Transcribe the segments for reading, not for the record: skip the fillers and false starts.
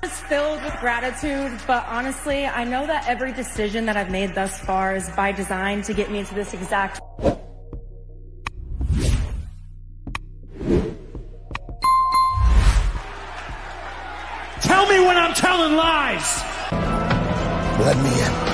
It's filled with gratitude, but honestly, I know that every decision that I've made thus far is by design to get me to this exact. Tell me when I'm telling lies. Let me in.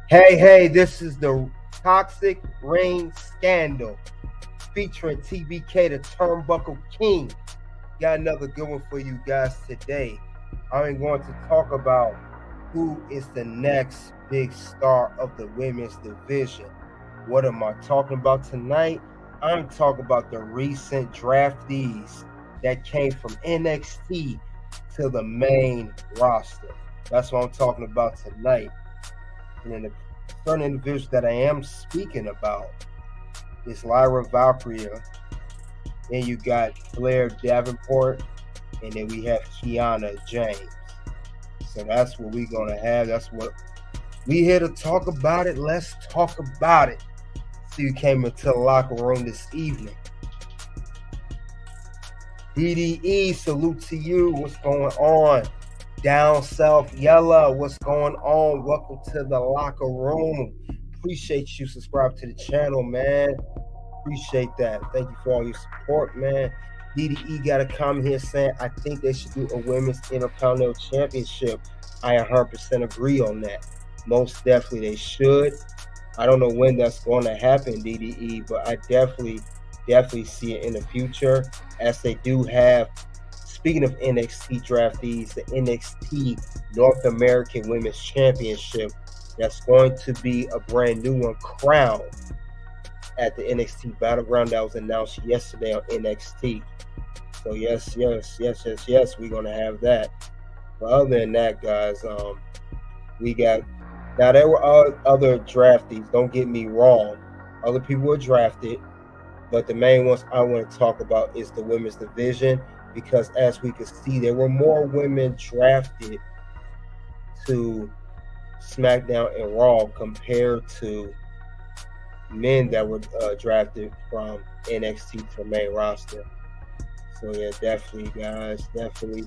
Hey, this is the Toxic Ring Scandal featuring TBK, the Turnbuckle King. Got another good one for you guys today. I'm going to talk about who is the next big star of the women's division. What am I talking about tonight? I'm talking about the recent draftees that came from NXT to the main roster. That's what I'm talking about tonight. And then the certain individuals that I am speaking about is Lyra, Valkyria. Then you got Blair, Davenport, and then we have Kiana, James. So that's what we're gonna have. That's what we here to talk about it. Let's talk about it. See, you came into the locker room this evening. DDE, salute to you. What's going on? Down South Yella, what's going on? Welcome to the locker room. Appreciate you. Subscribe to the channel, man. Appreciate that. Thank you for all your support, man. DDE got a comment here saying, I think they should do a women's intercontinental championship. I 100% agree on that. Most definitely they should. I don't know when that's going to happen, DDE, but I definitely see it in the future, as they do have. Speaking of NXT draftees, the NXT North American Women's Championship, that's going to be a brand new one crowned at the NXT Battleground that was announced yesterday on NXT. So yes, we're going to have that. But other than that, guys, we got, now there were other draftees, don't get me wrong. Other people were drafted, but the main ones I want to talk about is the women's division. Because as we can see, there were more women drafted to SmackDown and Raw compared to men that were drafted from NXT to the main roster. So yeah, definitely, guys, definitely.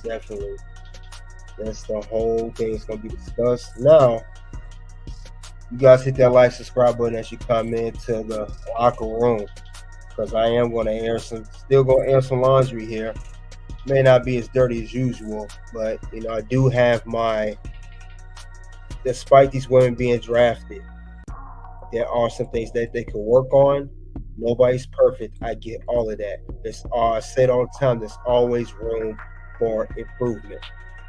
That's the whole thing is going to be discussed. Now, you guys hit that like, subscribe button as you come into the locker room, because I am going to still going to air some laundry here. May not be as dirty as usual, but I do have despite these women being drafted, there are some things that they can work on. Nobody's perfect. I get all of that. I say it all the time, there's always room for improvement.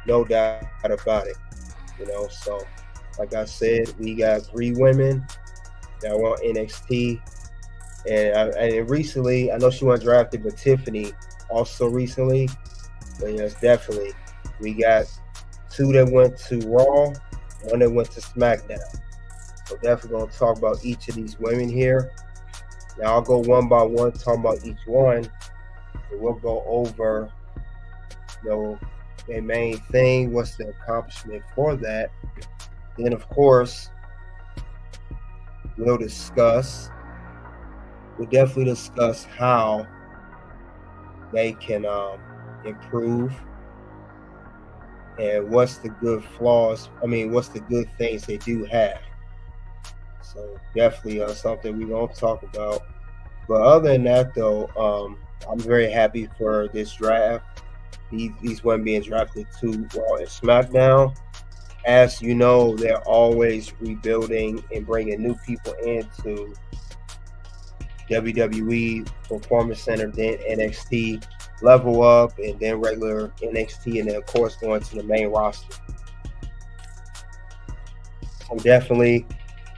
No doubt about it. So like I said, we got 3 women that were on NXT. And recently, I know she wasn't drafted, but Tiffany also recently. But yes, definitely. We got 2 that went to Raw, 1 that went to SmackDown. So definitely going to talk about each of these women here. Now I'll go one by one, talk about each one. And we'll go over their main thing, what's the accomplishment for that. Then, of course, we'll definitely discuss how they can improve and what's the good things they do have. So definitely something we're going to talk about. But other than that, though, I'm very happy for this draft. These women being drafted to Raw and SmackDown. As you know, they're always rebuilding and bringing new people into WWE Performance Center, then NXT, Level Up, and then regular NXT, and then of course going to the main roster. So definitely,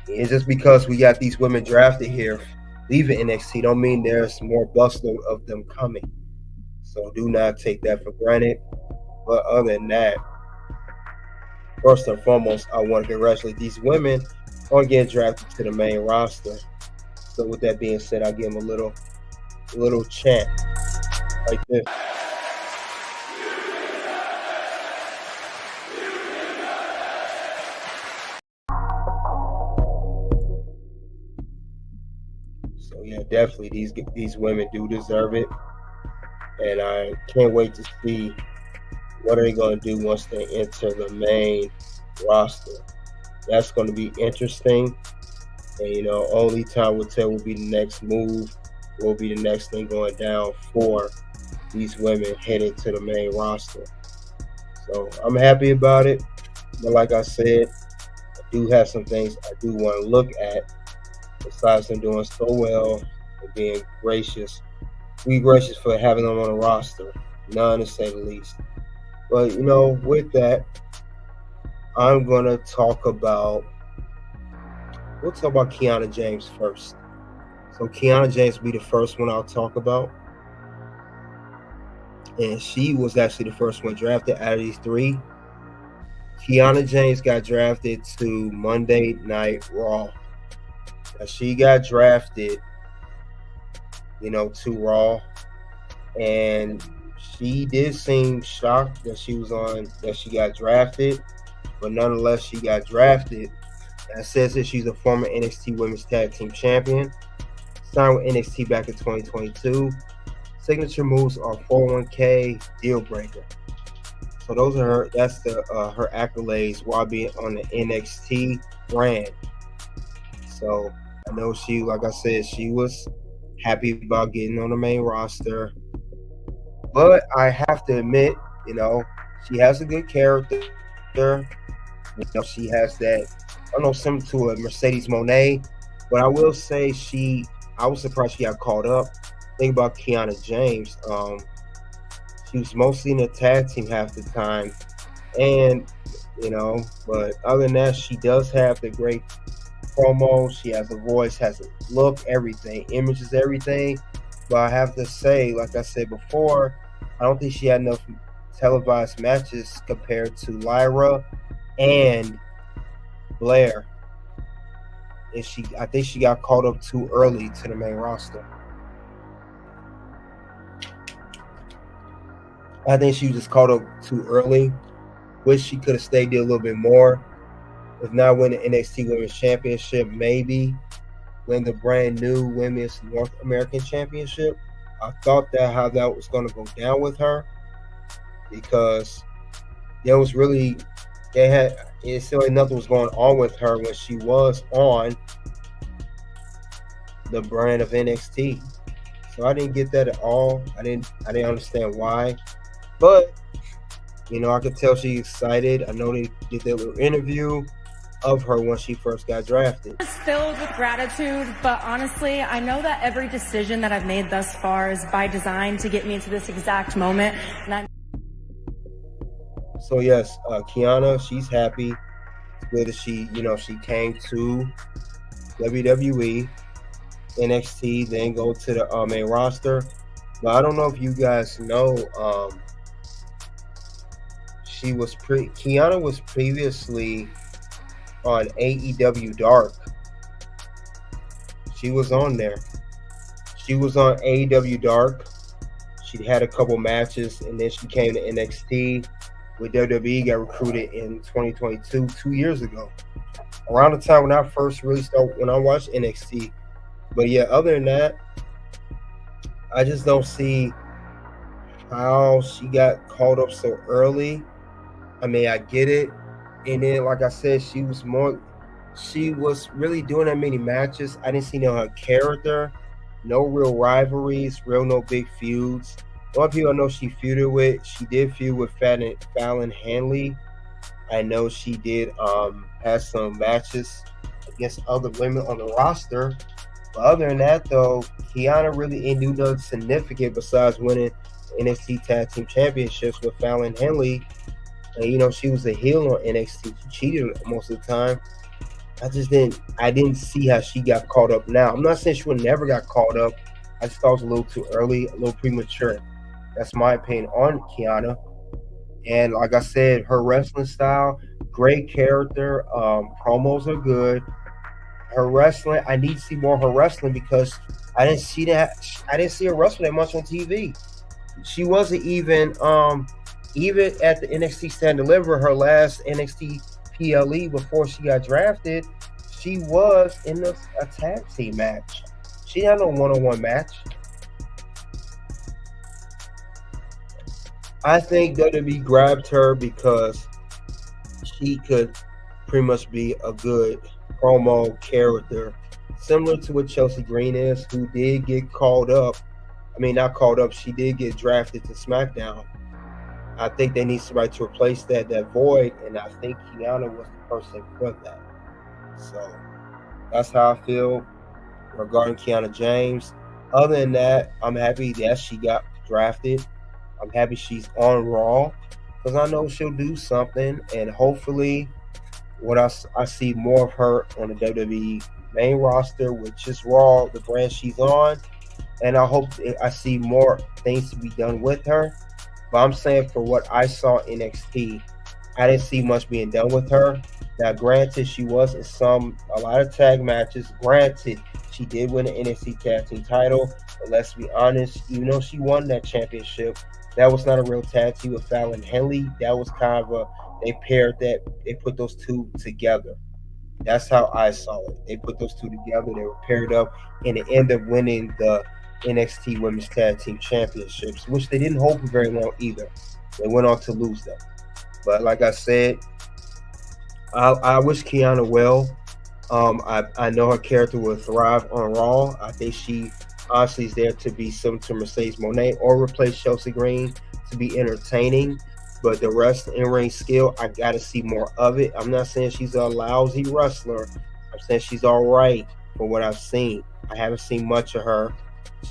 it's just because we got these women drafted here leaving NXT don't mean there's more busload of them coming. So do not take that for granted. But other than that, first and foremost, I want to congratulate these women on getting drafted to the main roster. So with that being said, I'll give him a little chant like this. So yeah, definitely these women do deserve it, and I can't wait to see what are they going to do once they enter the main roster. That's going to be interesting, and only time will tell will be the next move, will be the next thing going down for these women heading to the main roster. So I'm happy about it, but like I said, I do have some things I do want to look at besides them doing so well and being gracious. Be gracious for having them on the roster, none to say the least. But with that, I'm gonna talk about. We'll talk about Kiana James first. So Kiana James will be the first one I'll talk about, and she was actually the first one drafted out of these three. Kiana James got drafted to Monday Night Raw. Now she got drafted, to Raw, and she did seem shocked that she got drafted, but nonetheless she got drafted. That says that she's a former NXT Women's Tag Team Champion, signed with NXT back in 2022. Signature moves are 401k, deal breaker. So those are that's her accolades while being on the NXT brand. So I know she, like I said, she was happy about getting on the main roster. But I have to admit, she has a good character. She has that, I don't know, similar to a Mercedes Monet. But I will say I was surprised she got caught up. Think about Kiana James. She was mostly in the tag team half the time. And, but other than that, she does have the great promo. She has a voice, has a look, everything. Image is everything. But I have to say, like I said before, I don't think she had enough televised matches compared to Lyra and Blair. And I think she got called up too early to the main roster. I think she was just called up too early. Wish she could have stayed there a little bit more. If not win the NXT Women's Championship, maybe win the brand new Women's North American Championship. I thought how that was going to go down with her, because there was really, it seemed like nothing was going on with her when she was on the brand of NXT. So I didn't get that at all. I didn't understand why. But I could tell she's excited. I know they did that little interview of her when she first got drafted. It's filled with gratitude, but honestly, I know that every decision that I've made thus far is by design to get me to this exact moment. So yes, Kiana, she's happy. It's good that she came to WWE, NXT, then go to the main roster. But I don't know if you guys know, Kiana was previously on AEW Dark. She was on there. She was on AEW Dark. She had a couple matches, and then she came to NXT with WWE, got recruited in 2022, 2 years ago. Around the time when I first really started, when I watched NXT. But yeah, other than that, I just don't see how she got called up so early. I mean, I get it. And then, like I said, she was really doing that many matches. I didn't see her character, no real rivalries, no big feuds. A lot of people I know she feuded with. She did feud with Fallon Henley. I know she did have some matches against other women on the roster. But other than that, though, Kiana really didn't do nothing significant besides winning NXT Tag Team Championships with Fallon Henley. And, she was a heel on NXT. She cheated most of the time. I didn't see how she got caught up now. I'm not saying she would never got caught up. I just thought it was a little too early, a little premature. That's my opinion on Kiana. And like I said, her wrestling style, great character. Promos are good. her wrestling, I need to see more of her wrestling because I didn't see her wrestle that much on TV. She wasn't even at the NXT Stand Deliver, her last NXT PLE before she got drafted. She was in a tag team match. She had no one-on-one match. I think WWE grabbed her because she could pretty much be a good promo character, similar to what Chelsea Green is, who did get called up. I mean, not called up. She did get drafted to SmackDown. I think they need somebody to replace that void, and I think Kiana was the person for that. So that's how I feel regarding Kiana James. Other than that, I'm happy that she got drafted. I'm happy she's on Raw because I know she'll do something, and hopefully what I see more of her on the WWE main roster, which is Raw, the brand she's on, and I hope I see more things to be done with her. But I'm saying for what I saw in NXT, I didn't see much being done with her. Now, granted, she was in a lot of tag matches. Granted, she did win the NXT Tag Team title, but let's be honest, even though she won that championship, that was not a real tag team with Fallon Henley. That was kind of they put those two together. That's how I saw it. They put those two together. They were paired up, and they ended up winning the NXT Women's Tag Team Championships, which they didn't hold for very long either. They went on to lose them. But like I said, I wish Kiana well. I know her character will thrive on Raw. I think she honestly is there to be similar to Mercedes Moné or replace Chelsea Green to be entertaining. But the rest in-ring skill, I got to see more of it. I'm not saying she's a lousy wrestler. I'm saying she's all right for what I've seen. I haven't seen much of her.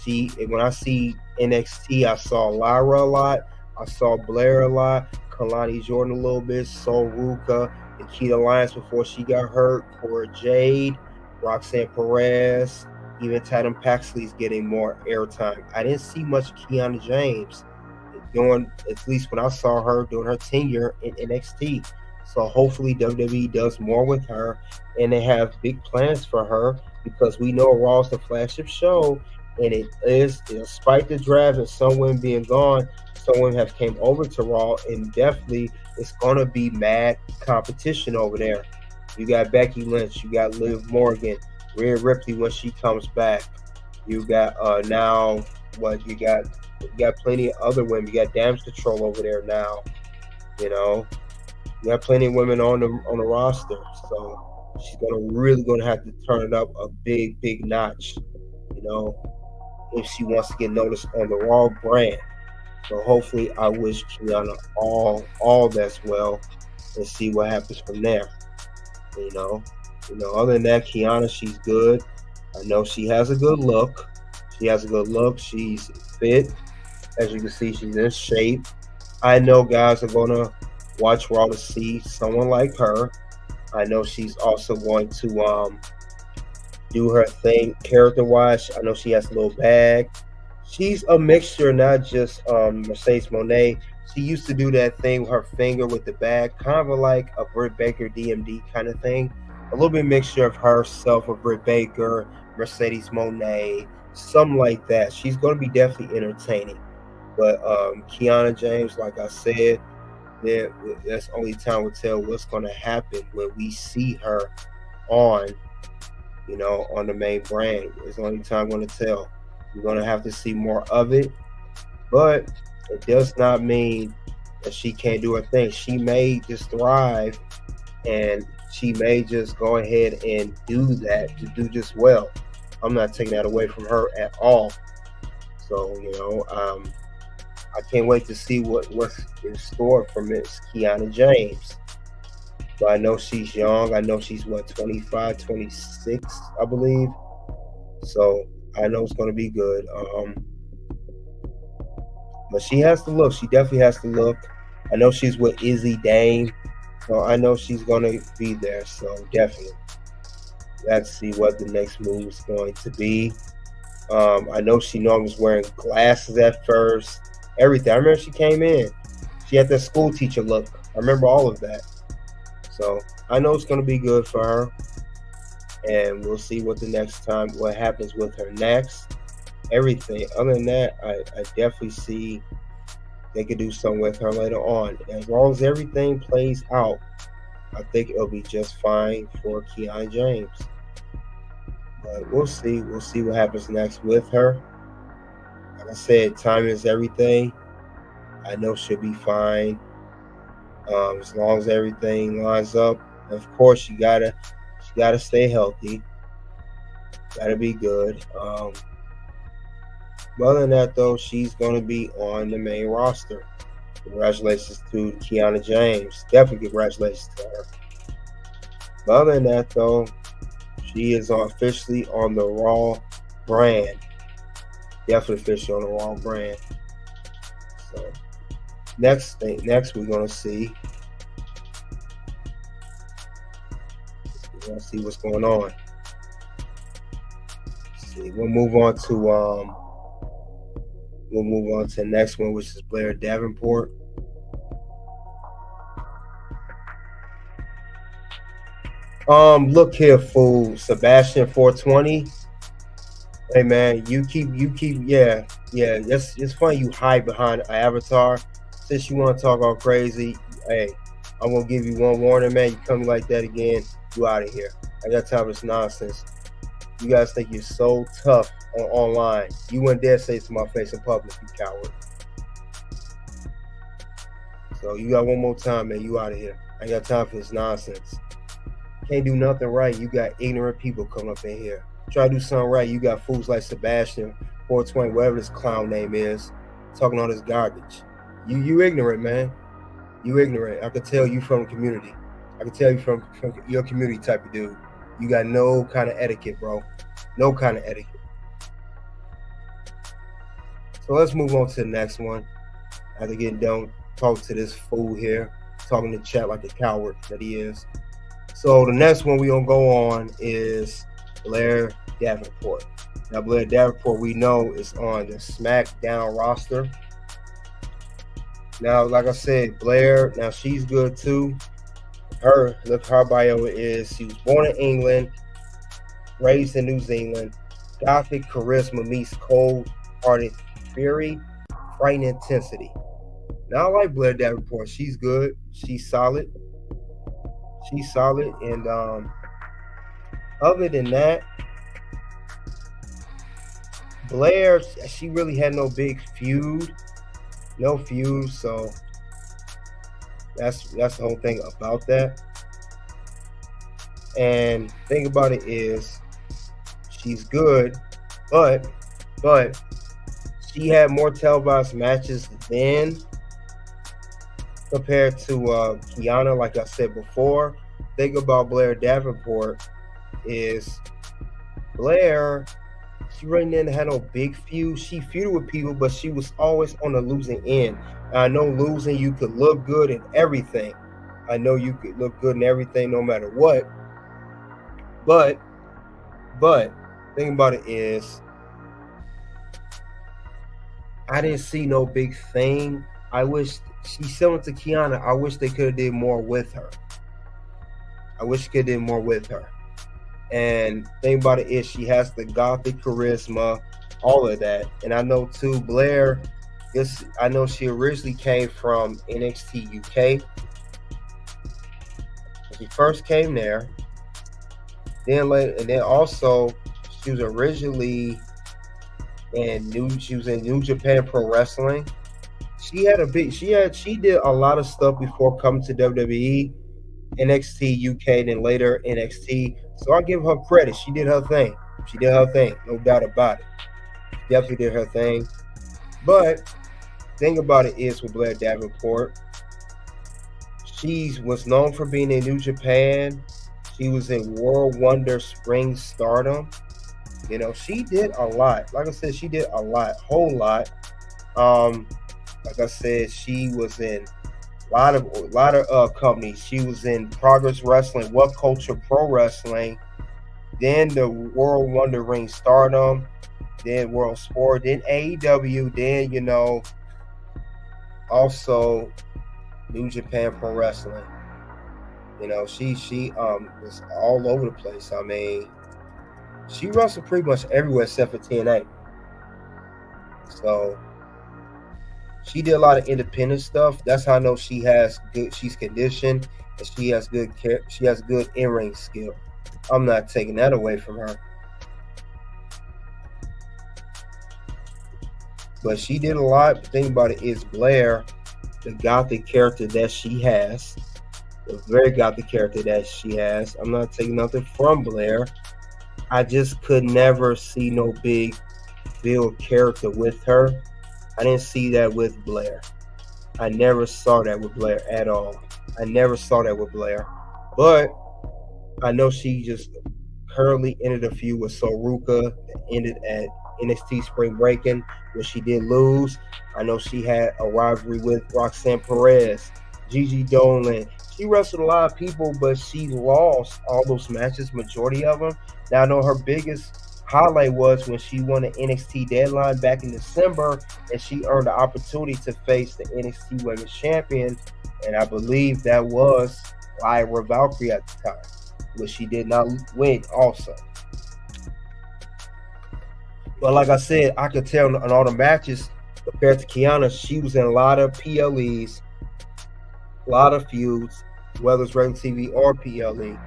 When I see NXT, I saw Lyra a lot. I saw Blair a lot. Kalani Jordan a little bit. Sol Ruka. Nikita Lyons before she got hurt. Cora Jade. Roxanne Perez. Even Tatum Paxley's getting more airtime. I didn't see much Kiana James doing, at least when I saw her doing her tenure in NXT. So hopefully WWE does more with her, and they have big plans for her because we know Raw's the flagship show, and it is, despite the draft and some women being gone, some women have came over to Raw, and definitely it's going to be mad competition over there. You got Becky Lynch, you got Liv Morgan, Rhea Ripley when she comes back. You got you got plenty of other women. You got Damage Control over there now. You got plenty of women on the roster. So she's really gonna have to turn it up a big notch. If she wants to get noticed on the Raw brand. So hopefully, I wish Kiana all that's well, and see what happens from there. Other than that, Kiana, she's good. I know she has a good look. She's fit. As you can see, she's in shape. I know guys are going to watch Raw to see someone like her. I know she's also going to do her thing character-wise. I know she has a little bag. She's a mixture, not just Mercedes Moné. She used to do that thing with her finger with the bag, kind of like a Britt Baker DMD kind of thing. A little bit mixture of herself with Britt Baker, Mercedes Moné, something like that. She's going to be definitely entertaining. But Kiana James, like I said, that's only time will tell what's going to happen when we see her on the main brand. It's only time going to tell. We're going to have to see more of it. But it does not mean that she can't do her thing. She may just thrive, and she may just go ahead and do that, to do just well. I'm not taking that away from her at all. So, I can't wait to see what's in store for Miss Kiana James. But I know she's young. I know she's 25, 26, I believe. So I know it's going to be good. But she has to look. She definitely has to look. I know she's with Izzy Dane. So I know she's going to be there. So definitely. Let's see what the next move is going to be. I know she normally was wearing glasses at first. Everything. I remember she came in. She had that school teacher look. I remember all of that. So I know it's going to be good for her. and we'll see what happens with her next. Everything other than that, I definitely see they could do something with her later on. As long as everything plays out, I think it'll be just fine for Kiana James. But we'll see. We'll see what happens next with her. Like I said, time is everything. I know she'll be fine. As long as everything lines up. Of course, she gotta stay healthy. Gotta be good. But other than that, though, she's gonna be on the main roster. Congratulations to Kiana James. Definitely congratulations to her. But other than that, though, she is officially on the Raw brand. Definitely officially on the Raw brand. So next we're gonna see. We're gonna see what's going on. Let's see, we'll move on to the next one, which is Blair Davenport. Look here, fool. Sebastian 420. Hey man, you keep yeah. It's funny you hide behind an avatar. Since you want to talk all crazy, hey, I'm gonna give you one warning, man. You come like that again, you out of here. I got time for this nonsense. You guys think you're so tough online. You wouldn't dare say it to my face in public, you coward. So you got one more time, man. You out of here. I got time for this nonsense. Can't do nothing right. You got ignorant people coming up in here. Try to do something right. You got fools like Sebastian 420, whatever this clown name is, talking all this garbage. You ignorant, man. You ignorant. I can tell you from the community. I can tell you from your community type of dude. You got no kind of etiquette, bro. No kind of etiquette. So let's move on to the next one. After getting done talking to this fool here, talking to chat like a coward that he is. So the next one we're gonna go on is Blair Davenport. Now Blair Davenport, we know, is on the SmackDown roster. Now, like I said, Blair, now she's good too. Her bio is she was born in England, raised in New Zealand. Gothic charisma meets cold-hearted fury, frightening intensity. Now I like Blair Davenport. She's good. She's solid. And other than that, Blair, she really had no big feud. No feud, so that's the whole thing about that. And thing about it is she's good, but she had more televised matches then compared to Kiana. Like I said before, thing about Blair Davenport is Blair, she really didn't have no big feud. She feuded with people, but she was always on the losing end. And I know losing, you could look good in everything. I know you could look good in everything no matter what. But thing about it is I didn't see no big thing. I wish she's similar to Kiana. I wish they could have did more with her. And thing about it is she has the gothic charisma, all of that. And I know too, Blair, I know she originally came from NXT UK. She first came there. Then also she was originally in New Japan Pro Wrestling. She did a lot of stuff before coming to WWE, NXT UK, then later NXT. So I give her credit. She did her thing. No doubt about it. Definitely did her thing. But thing about it is with Blair Davenport, she was known for being in New Japan. She was in World Wonder Spring Stardom. You know, she did a lot. Like I said, she did a lot, whole lot. Like I said, she was in a lot of companies. She was in Progress Wrestling, What Culture Pro Wrestling, then the World Wonder Ring Stardom, then World Sport, then AEW, then also New Japan Pro Wrestling. You know, she was all over the place. I mean, She wrestled pretty much everywhere except for TNA. So she did a lot of independent stuff. That's how I know she has good. She's conditioned and she has good care. She has good in-ring skill. I'm not taking that away from her. But she did a lot. The thing about it is Blair, the gothic character that she has, the very gothic character that she has. I'm not taking nothing from Blair. I just could never see no big build character with her. I didn't see that with Blair. I never saw that with Blair at all. I never saw that with Blair. But I know she just currently ended a feud with Soruka that ended at NXT Spring Breaking, where she did lose. I know she had a rivalry with Roxanne Perez, Gigi Dolan. She wrestled a lot of people, but she lost all those matches, majority of them. Now I know her biggest highlight was when she won the NXT deadline back in December, and she earned the opportunity to face the NXT Women's Champion, and I believe that was Lyra Valkyria at the time, which she did not win also. But like I said, I could tell in all the matches compared to Kiana, she was in a lot of PLEs, a lot of feuds, whether it's regular TV or PLE.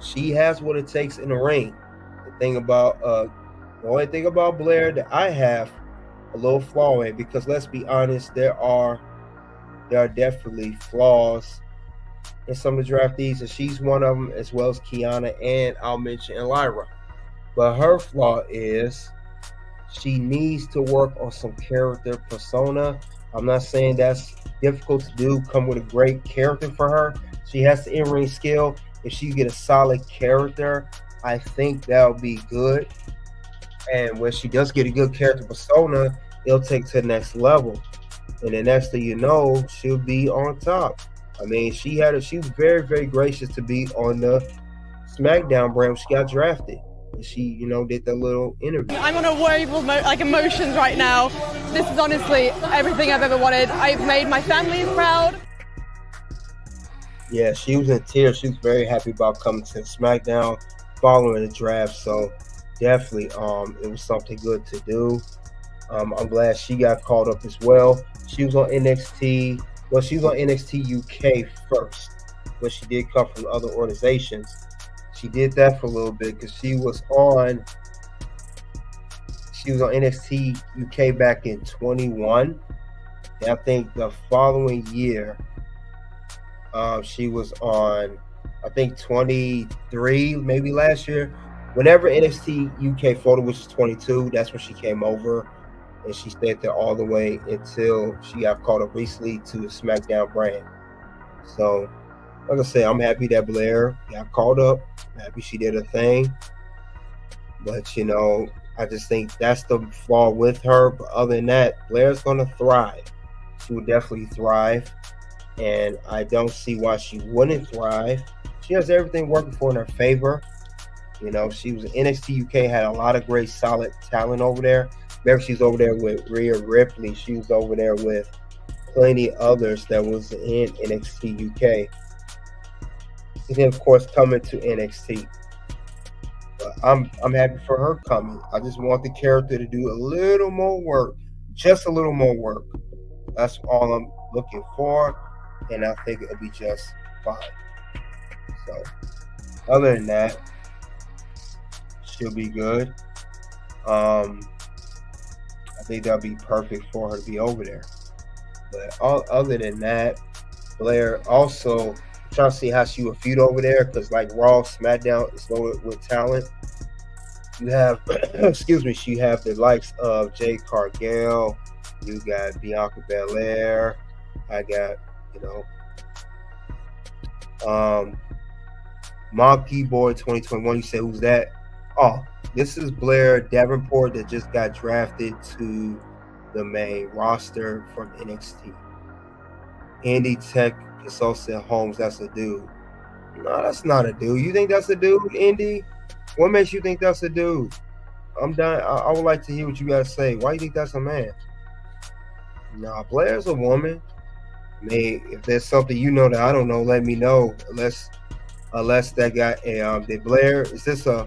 She has what it takes in the ring. The only thing about Blair that I have a little flaw in, because let's be honest, there are definitely flaws in some of the draftees, and she's one of them, as well as Kiana, and I'll mention Lyra. But her flaw is she needs to work on some character persona. I'm not saying that's difficult to do, come with a great character for her. She has the in-ring skill. If she get a solid character, I think that'll be good. And when she does get a good character persona, it'll take to the next level. And the next thing you know, she'll be on top. I mean, she was very, very gracious to be on the SmackDown brand when she got drafted. And she, did that little interview. I'm on a wave of emotions right now. This is honestly everything I've ever wanted. I've made my family proud. Yeah, she was in tears. She was very happy about coming to SmackDown following the draft. So definitely, it was something good to do. I'm glad she got called up as well. She was on NXT. Well, she was on NXT UK first, but she did come from other organizations. She did that for a little bit because she was on NXT UK back in 21. And I think the following year, she was on, I think 23, maybe last year. Whenever NXT UK folded, which is 22, that's when she came over. And she stayed there all the way until she got called up recently to the SmackDown brand. So, like I said, I'm happy that Blair got called up. I'm happy she did her thing. But, I just think that's the flaw with her. But other than that, Blair's going to thrive. She will definitely thrive. And I don't see why she wouldn't thrive. She has everything working for in her favor. She was in NXT UK, had a lot of great, solid talent over there. Remember, she's over there with Rhea Ripley. She was over there with plenty others that was in NXT UK. And then, of course, coming to NXT. But I'm happy for her coming. I just want the character to do a little more work. Just a little more work. That's all I'm looking for. And I think it'll be just fine. So, other than that, she'll be good. I think that'll be perfect for her to be over there. But other than that, Blair also trying to see how she would feud over there, because like Raw, SmackDown is loaded with talent. You have, you have the likes of Jade Cargill. You got Bianca Belair. I got, Monkey Boy 2021. You say, who's that? Oh, this is Blair Davenport that just got drafted to the main roster from NXT. Andy Tech Consultant Holmes, that's a dude. No, that's not a dude. You think that's a dude, Indy? What makes you think that's a dude? I'm done. I would like to hear what you guys say. Why do you think that's a man? Nah, Blair's a woman. I mean, if there's something that I don't know, let me know. Unless that guy, did Blair, is this a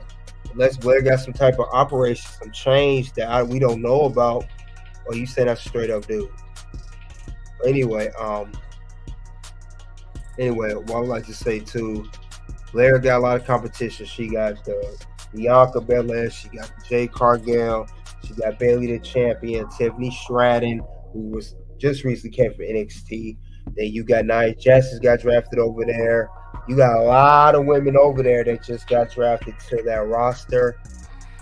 unless Blair got some type of operation, some change that we don't know about, or you say that's straight up dude. Anyway, what I would like to say too, Blair got a lot of competition. She got the Bianca Belair, she got Jade Cargill, she got Bailey the champion, Tiffany Stratton, who was just recently came from NXT. Then you got Nia Jax got drafted over there. You got a lot of women over there that just got drafted to that roster.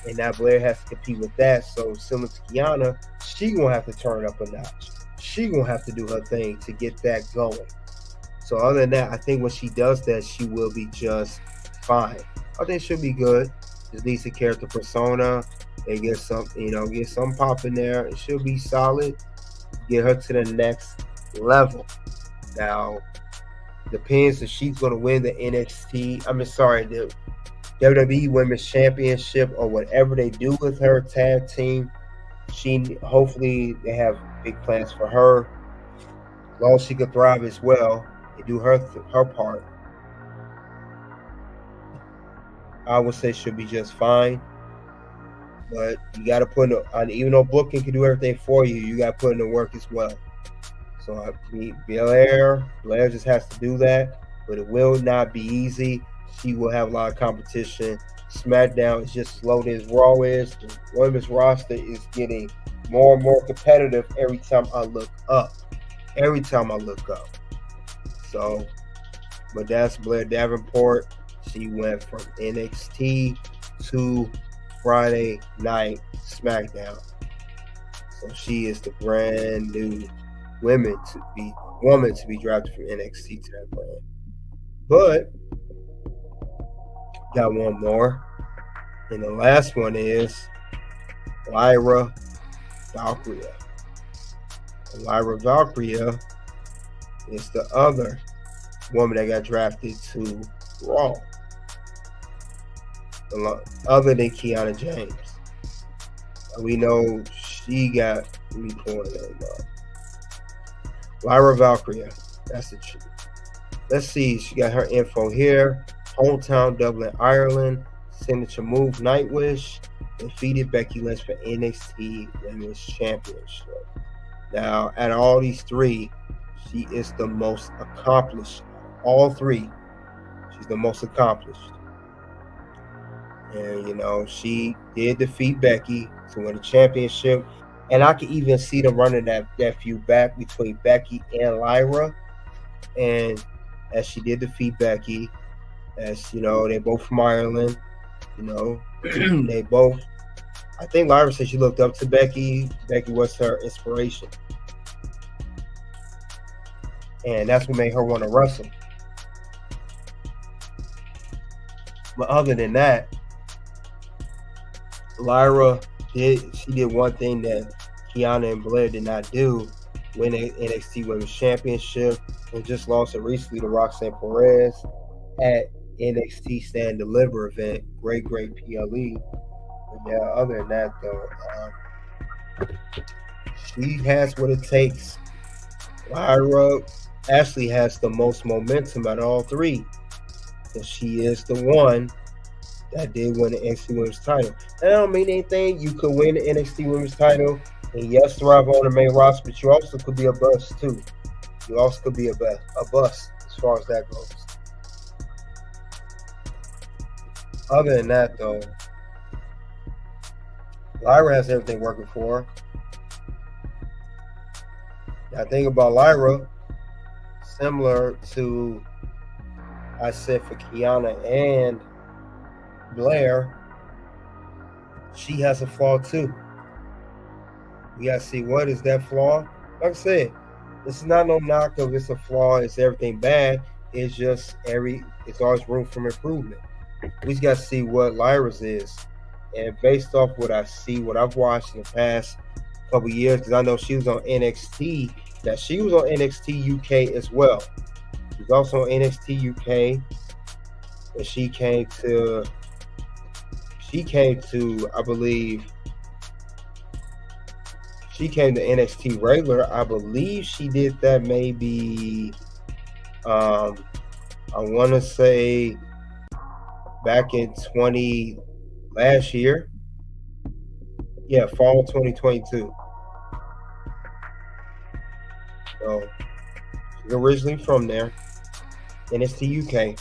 And now Blair has to compete with that. So similar to Kiana, she gonna have to turn up a notch. She gonna have to do her thing to get that going. So other than that, I think when she does that, she will be just fine. I think she'll be good. Just needs a character persona. They get some, get some pop in there, and she'll be solid. Get her to the next level. Now, depends if she's gonna win the the WWE Women's Championship or whatever they do with her tag team. Hopefully they have big plans for her. As long as she could thrive as well and do her part, I would say she'll be just fine. But you got to put in, even though booking can do everything for you, you got to put in the work as well. So Blair just has to do that, but it will not be easy. She will have a lot of competition. SmackDown is just as low as Raw is. The women's roster is getting more and more competitive every time I look up. So, but that's Blair Davenport. She went from NXT to Friday Night SmackDown. So she is the brand new woman to be drafted from NXT to that brand. But got one more. And the last one is Lyra Valkyria. Lyra Valkyria is the other woman that got drafted to Raw. Other than Kiana James. We know she got, let me pull her name up. Lyra Valkyria. That's the truth. Let's see. She got her info here. Hometown Dublin, Ireland. Signature move Nightwish. Defeated Becky Lynch for NXT Women's Championship. Now, out of all these three, she is the most accomplished. All three, she's the most accomplished. And, she did defeat Becky to win the championship. And I could even see them running that feud back between Becky and Lyra. And as she did defeat Becky, as, they both from Ireland, they both, I think Lyra said she looked up to Becky. Becky was her inspiration. And that's what made her want to wrestle. But other than that, Lyra did one thing that Kiana and Blair did not do, win the NXT Women's Championship, and just lost it recently to Roxanne Perez at NXT Stand Deliver event. Great PLE. But yeah, other than that though, she has what it takes. Lyra actually has the most momentum out of all three, because she is the one that did win the NXT Women's title. That don't mean anything. You could win the NXT Women's title and yes, thrive on the main roster, but you also could be a bust too. You also could be a bust as far as that goes. Other than that, though, Lyra has everything working for her. Now, think about Lyra, similar to I said for Kiana and Blair, she has a flaw too. We gotta see what is that flaw. Like I said, this is not no knock of it's a flaw, it's everything bad. It's just it's always room for improvement. We just gotta see what Lyra's is. And based off what I see, what I've watched in the past couple years, because I know she was on NXT, that she was on NXT UK as well. She was also on NXT UK, and she came to I believe she came to NXT regular. I believe she did that maybe I want to say back in last year. Yeah, fall 2022. So she's originally from there, NXT UK.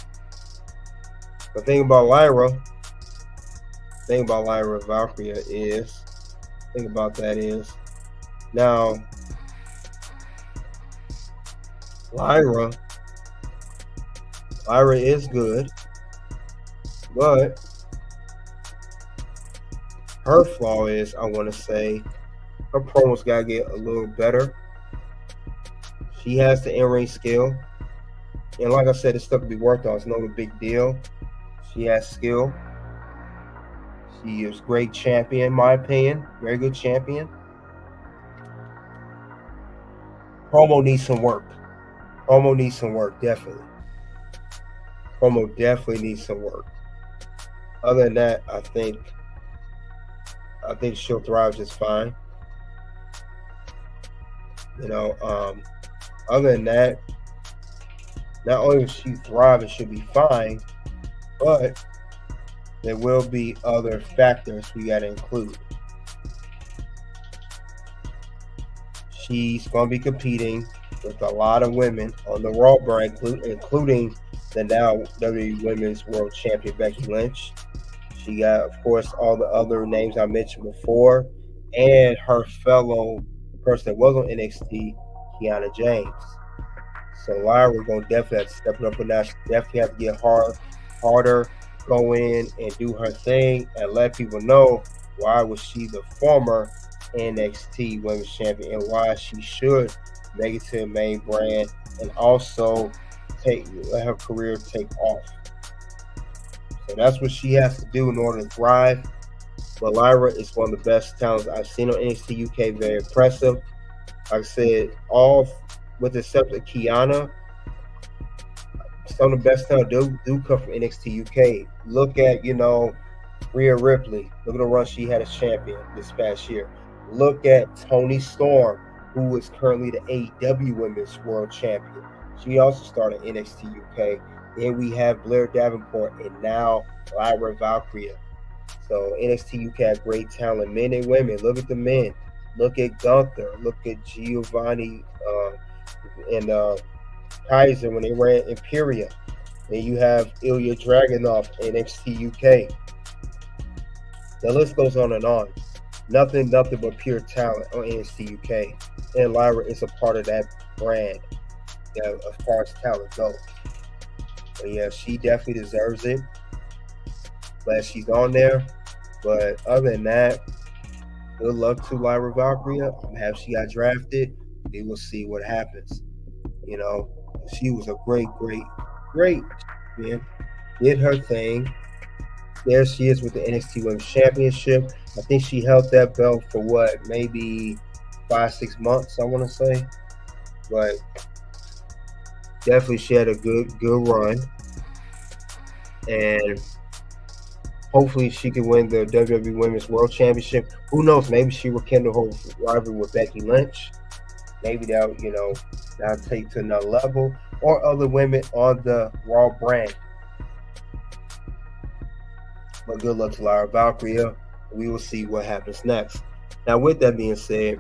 The thing about Lyra Valkyria is, now Lyra is good, but her flaw is, I want to say, her promos gotta get a little better. She has the in-ring skill, and like I said, it's stuff to be worked on. It's not a big deal. She has skill. She is great champion, in my opinion. Very good champion. Promo needs some work. Definitely. Promo definitely needs some work. Other than that, I think she'll thrive just fine. Other than that, not only will she thrive and she'll be fine, but there will be other factors we got to include. She's going to be competing with a lot of women on the Raw brand, including the now WWE Women's World Champion Becky Lynch. She got, of course, all the other names I mentioned before, and her fellow person that was on NXT, Kiana James. So Lyra going to definitely have to step it up a notch. Definitely have to get harder, go in and do her thing, and let people know why was she the former NXT Women's Champion and why she should make it to the main brand and also let her career take off. So that's what she has to do in order to thrive. But Lyra is one of the best talents I've seen on NXT UK. Very impressive. Like I said, all with the exception of Kiana, some of the best talent do come from NXT UK. Look at, Rhea Ripley. Look at the run she had as champion this past year. Look at Toni Storm, who is currently the AEW Women's World Champion. She also started NXT UK. Then we have Blair Davenport and now Lyra Valkyria. So NXT UK has great talent, men and women. Look at the men. Look at Gunther. Look at Giovanni and Kaiser when they ran Imperia. Then you have Ilya Dragunov, NXT UK. The list goes on and on. Nothing but pure talent on NXT UK. And Lyra is a part of that brand, as far as talent goes. But yeah, she definitely deserves it. Glad she's on there. But other than that, good luck to Lyra Valkyria. I'm happy she got drafted. We will see what happens. She was a great man. Did her thing. There she is with the NXT Women's Championship. I think she held that belt for maybe 5-6 months, I want to say. But definitely she had a good run. And hopefully she can win the WWE Women's World Championship. Who knows? Maybe she will kindle her rivalry with Becky Lynch. Maybe that'll take to another level. Or other women on the Raw brand. But good luck to Lyra Valkyria. We will see what happens next. Now, with that being said,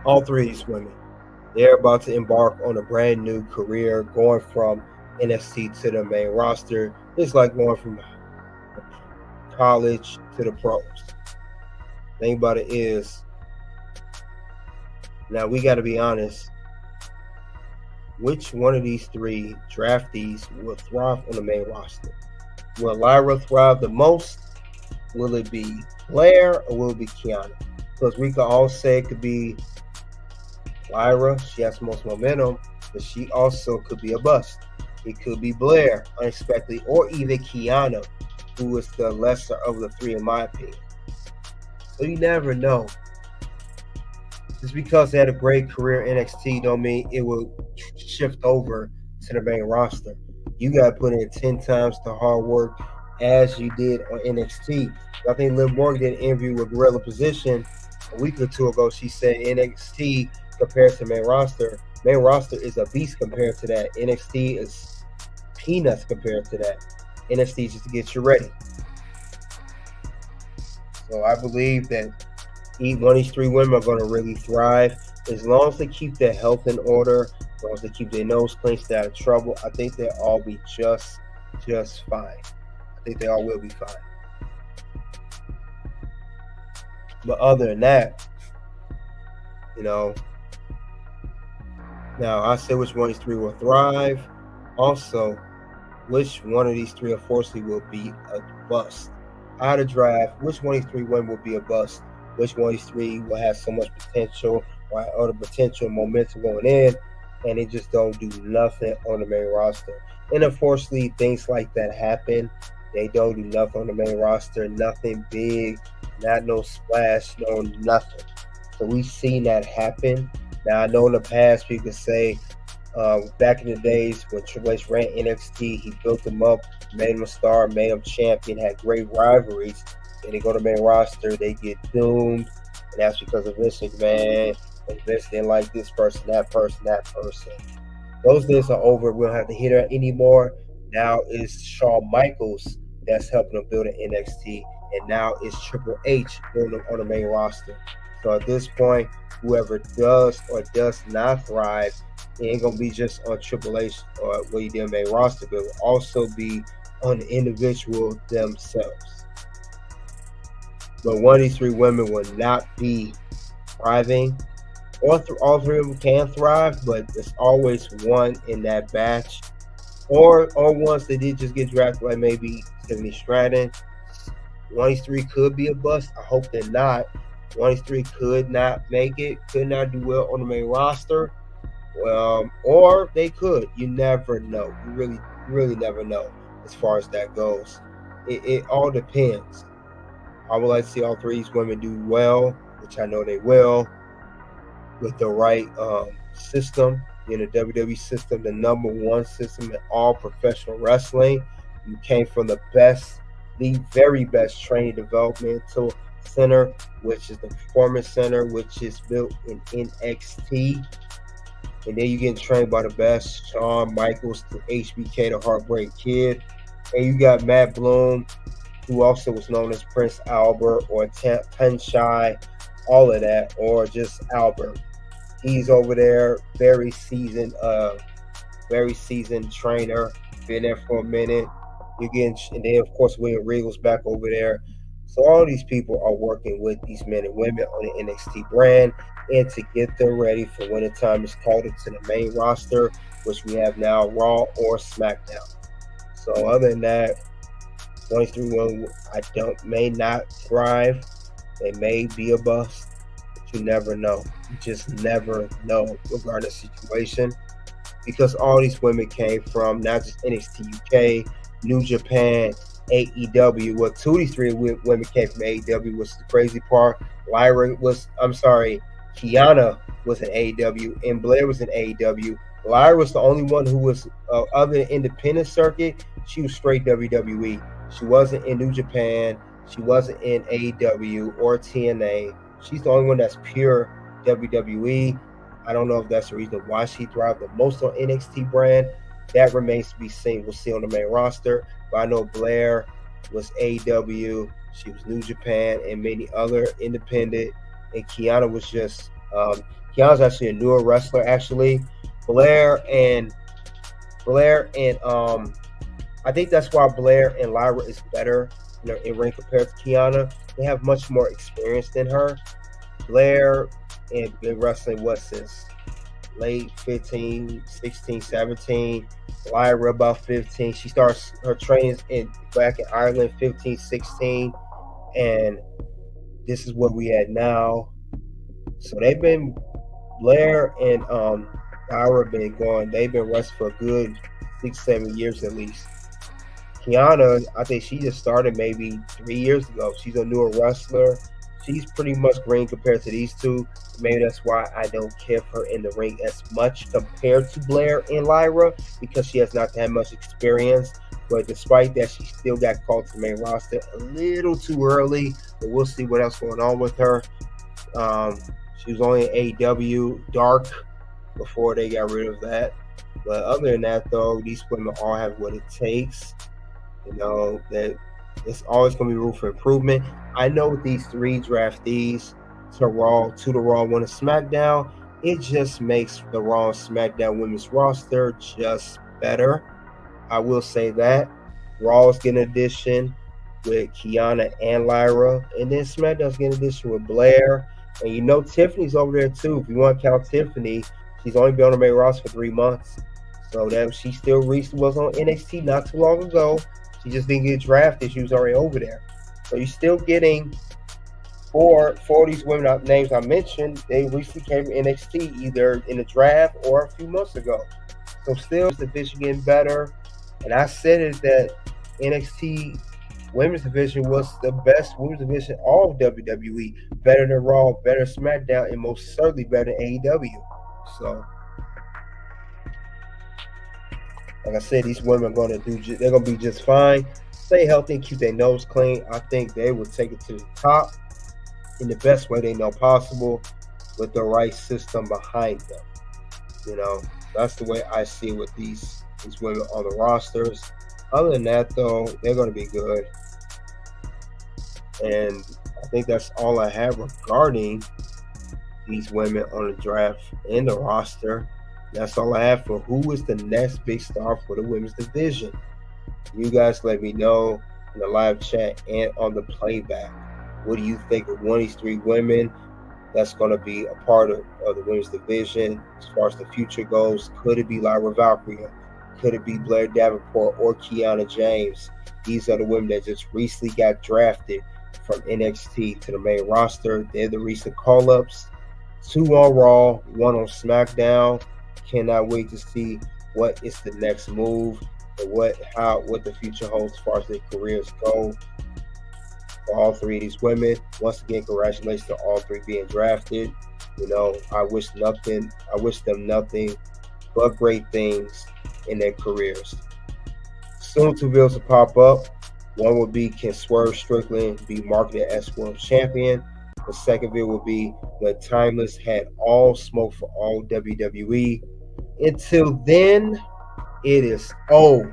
all three of these women, they're about to embark on a brand new career, going from NXT to the main roster. It's like going from college to the pros. The thing about it is, now we got to be honest, which one of these three draftees will thrive on the main roster? Will Lyra thrive the most? Will it be Blair or will it be Kiana? Because we could all say it could be Lyra. She has the most momentum, but she also could be a bust. It could be Blair, unexpectedly, or even Kiana, who is the lesser of the three, in my opinion. So you never know. Just because they had a great career in NXT don't mean it will shift over to the main roster. You got to put in 10 times the hard work as you did on NXT. I think Liv Morgan did an interview with Gorilla Position a week or two ago. She said NXT compared to main roster is a beast compared to that. NXT is peanuts compared to that. NXT is just to get you ready. So I believe that one of these three women are going to really thrive as long as they keep their health in order, as long as they keep their nose clean, stay out of trouble. I think they'll all be just fine. I think they all will be fine. But other than that, now I say which one of these three will thrive. Also, which one of these three, unfortunately, will be a bust. Out of draft, which one of these three women will be a bust? Which one of these three will have so much potential or the potential momentum going in, and they just don't do nothing on the main roster? And unfortunately, things like that happen. They don't do nothing on the main roster, nothing big, not no splash, no nothing. So we've seen that happen. Now, I know in the past people say, back in the days when Triple H ran NXT, he built them up, made them a star, made them champion, had great rivalries. Then they go to the main roster, they get doomed, and that's because of Vince McMahon. And Vince didn't like this person, that person, that person. Those days are over. We don't have to hear that anymore. Now it's Shawn Michaels that's helping them build an NXT, and now it's Triple H building on the main roster. So at this point, whoever does or does not thrive, it ain't gonna be just on Triple H or what he did on the main roster, but it will also be on the individual themselves. But one of these three women will not be thriving. All three of them can thrive, but there's always one in that batch. Or ones that did just get drafted, like maybe Tiffany Stratton. One of these three could be a bust. I hope they're not. One of these three could not make it, could not do well on the main roster. Or they could. You never know. You really never know as far as that goes. It all depends. I would like to see all three of these women do well, which I know they will, with the right system, in the WWE system, the number one system in all professional wrestling. You came from the very best training developmental center, which is the Performance Center, which is built in NXT. And then you get trained by the best, Shawn Michaels, the HBK, the Heartbreak Kid. And you got Matt Bloom, who also was known as Prince Albert or Tenshai, all of that, or just Albert. He's over there, very seasoned trainer, been there for a minute. And then of course William Regal's back over there. So all these people are working with these men and women on the NXT brand, and to get them ready for when the time is called into the main roster, which we have now, Raw or SmackDown. So other than that, 23-1, may not thrive. They may be a bust, but you never know. You just never know regarding the situation, because all these women came from not just NXT UK, New Japan, AEW. Well, two of these three women came from AEW, which is the crazy part. Kiana was in AEW, and Blair was in AEW. Lyra was the only one who was, other than independent circuit, she was straight WWE. She wasn't in New Japan. She wasn't in AEW or TNA. She's the only one that's pure WWE. I don't know if that's the reason why she thrived the most on NXT brand. That remains to be seen. We'll see on the main roster. But I know Blair was AEW. She was New Japan and many other independent. And Kiana was just Kiana's actually a newer wrestler. Actually, Blair and I think that's why Blair and Lyra is better in ring compared to Kiana. They have much more experience than her. Blair and been wrestling since late 15, 16, 17. Lyra about 15. She starts her training back in Ireland 15, 16, and this is what we had now. So Blair and Lyra they've been wrestling for a good 6-7 years at least. Kiana, I think she just started maybe 3 years ago. She's a newer wrestler. She's pretty much green compared to these two. Maybe that's why I don't care for her in the ring as much compared to Blair and Lyra, because she has not that much experience. But despite that, she still got called to the main roster a little too early. But we'll see what else going on with her. She was only in AEW Dark before they got rid of that. But other than that, though, these women all have what it takes. That It's always going to be room for improvement. I know with these 3 draftees to the Raw, One, and SmackDown, it just makes the Raw and SmackDown women's roster just better. I will say that. Raw's getting an addition with Kiana and Lyra, and then SmackDown's getting an addition with Blair. And you know Tiffany's over there too. If you want to count Tiffany, she's only been on the main roster for 3 months. So that she still recently was on NXT not too long ago. She just didn't get drafted. She was already over there. So you're still getting four of these women names I mentioned. They recently came from NXT either in the draft or a few months ago. So still the division getting better. And I said it that NXT women's division was the best women's division all of WWE. Better than Raw, better than SmackDown, and most certainly better than AEW. So like I said, these women are going to they're going to be just fine. Stay healthy and keep their nose clean. I think they will take it to the top in the best way they know possible with the right system behind them. You know, that's the way I see it with these women on the rosters. Other than that, though, they're going to be good. And I think that's all I have regarding these women on the draft and the roster. That's all I have for who is the next big star for the women's division. You guys let me know in the live chat and on the playback. What do you think of one of these 3 women that's going to be a part of the women's division as far as the future goes? Could it be Lyra Valkyria? Could it be Blair Davenport or Kiana James? These are the women that just recently got drafted from NXT to the main roster. They're the recent call-ups. 2 on Raw, 1 on SmackDown. Cannot wait to see what is the next move and what the future holds as far as their careers go for all 3 of these women. Once again, congratulations to all 3 being drafted. You know, I wish them nothing but great things in their careers. Soon 2 bills to pop up. One will be, can Swerve Strickland be marketed as world champion? The second video will be when Timeless had all smoke for all WWE. Until then, it is O-U-T.